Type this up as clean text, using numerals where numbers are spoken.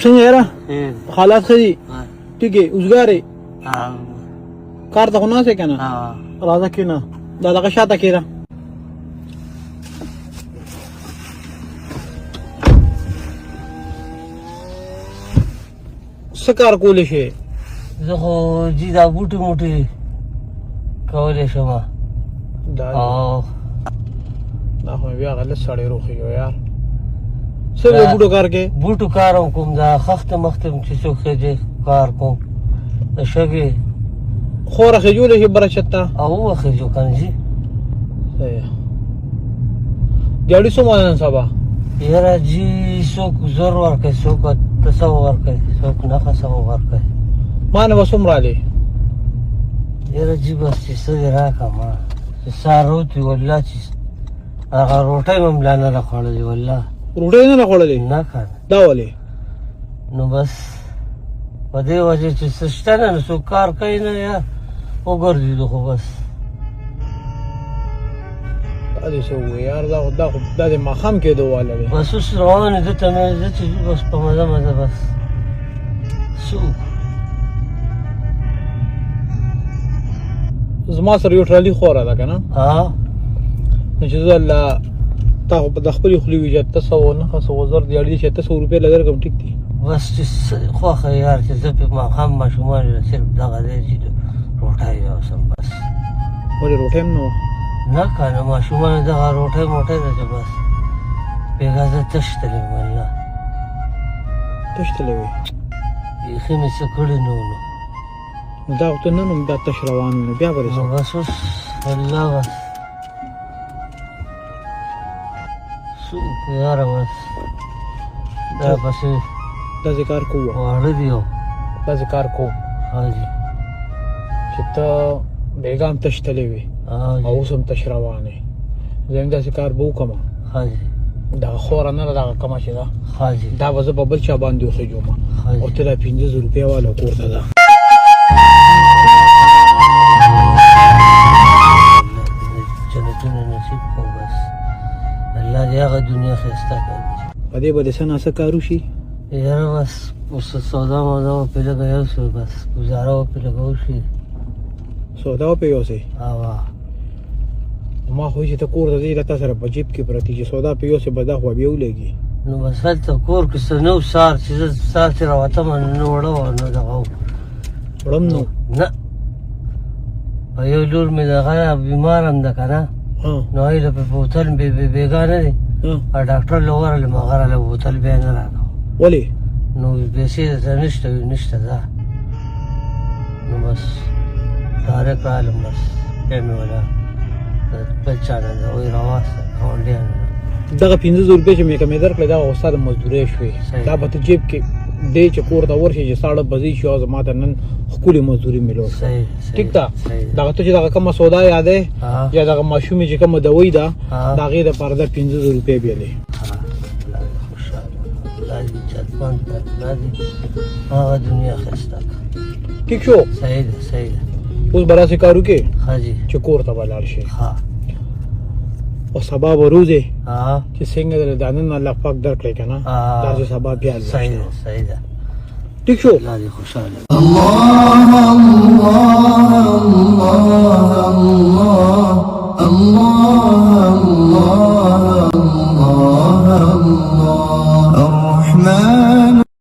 څنګه یاره حالات ښه دي ټیک یې اوسګارې کار ته خو ناست یې که نه راځه کښېنه دا دغه شاته کښېنه څه کار کولی شې زه خو جي دا بوټي موټي کولی شم دا خو مې بیا غلط سړی روښېږو یار څه د بوټو کار کې بوټو کار هم کوم دا خښته مخته چې څوک ښځې کار کوم د شګې خوره خېجولی شي بره چت ته او وخېجو که نه جي دیاړي څومره نن سبا یاره جي څوک زر ورکوي څوک 800 ورکوي څوک 900 ورکوي ما نه به څومره رالی یاره جي بس چې څه دې راکړه ما چې سهار روتي والله چې هغه روټۍ مې ملا نه ده خوړلې والله روټۍ نه ده خوړلې نه که دا ولې نو بس په دې وجه چې څه شته نه نو څوک کار کوي نه یا وګرځېدو خو بس دا دې څه ووایي یار دا دې ماښام کېدو واله دی بس اوس روان یې دته مې زه چې بس په مزه مزه بس څوک زما سره یو ټرالي خوره ده که نه نو چې زه الله تا خو د خپلې خولې وي چې 800 900 زر دیاړي چې 800 روپۍ له درکړم ټیک دي بس چې خوښه یار چې زه پې ماښام ماشومان صرف دغه دی چې روټۍ یوسم بس ولې روټۍ هم نه وه نه که نه ماشومان دغه روټۍ موټۍ ده چې بس بېګا زه تش تللی یم والله تش تللی وې بیخي مې څه کړي نه وو نو دا خو ته نن هم دا تش روان وې نو بیا به دې نو بس اوس والله بس څوک یاره بس دا پسې داسې کار کوو واړه دي او داسې کار کوو حاجي چې ته بېګا هم تش تللی وې او اوس هم تش روان یې زه هم داسې کار به وکړم حاجي دغه خوره نه ده دغه کمه چې ده حاجي دا به زه په بل چا باندې وخېږم او ته دا 500 روپۍ والا کور ته ده جنتونه نصیب کړو بس الله دې هغه دنیا ښایسته کړي په دې به دې څه ناڅه کار وشي یاره بس اوس سودا مودا به پرې لږه یوسو بس ګزاره به پرې لږه وشي سودا به پرې یوسئ ما خو چې ته کور ته ځې تا سره په جیب کې پرتې چې سودا پرې یوسې به دا خو بیا ولګي نو بس هلته کور کې څه نه و سهار چې زه سهار چې راوتم نه وړه وه نه دغه و وړم نو نه په یو لور مې دغه بیمار هم ده که نه نو هغې له په بوتل بېګا نه دی او ډاکټر له ورغلم هغه راله بوتل بیا نه راکړه ولې نو پیسې درته نشته وي نشته ده نو بس ډایرکټ رالم بس بیا مې ولا بل چا نه ده وایي راواخله ګاونډیان دغه 500 روپۍ چې مې کمې درکړې دا غوستا د مزدورۍ شوې دا به ته جیب کې دی چې کور ته ورشي چې ساړه بځې شي او زما ته نن ښکلې مزدوري ملو ټیک ده دغه ته چې دغه کومه سودا یادی یا دغه ماشومې چې کومه دوی ده د هغې دپاره دا 500 روپۍ بیلې هغه دنیا ښایسته کړه ټیک شو صحیح ده صحیح ده اوس به داسې کار وکړې حاجي چې کور ته به لاړ شي او سبا به روزې چې څنګه د نن الله پاک درکړې که نه داسې سبا بیا صحیح ده صحیح ده ټیک شو الله دې خوشحاله الرحمن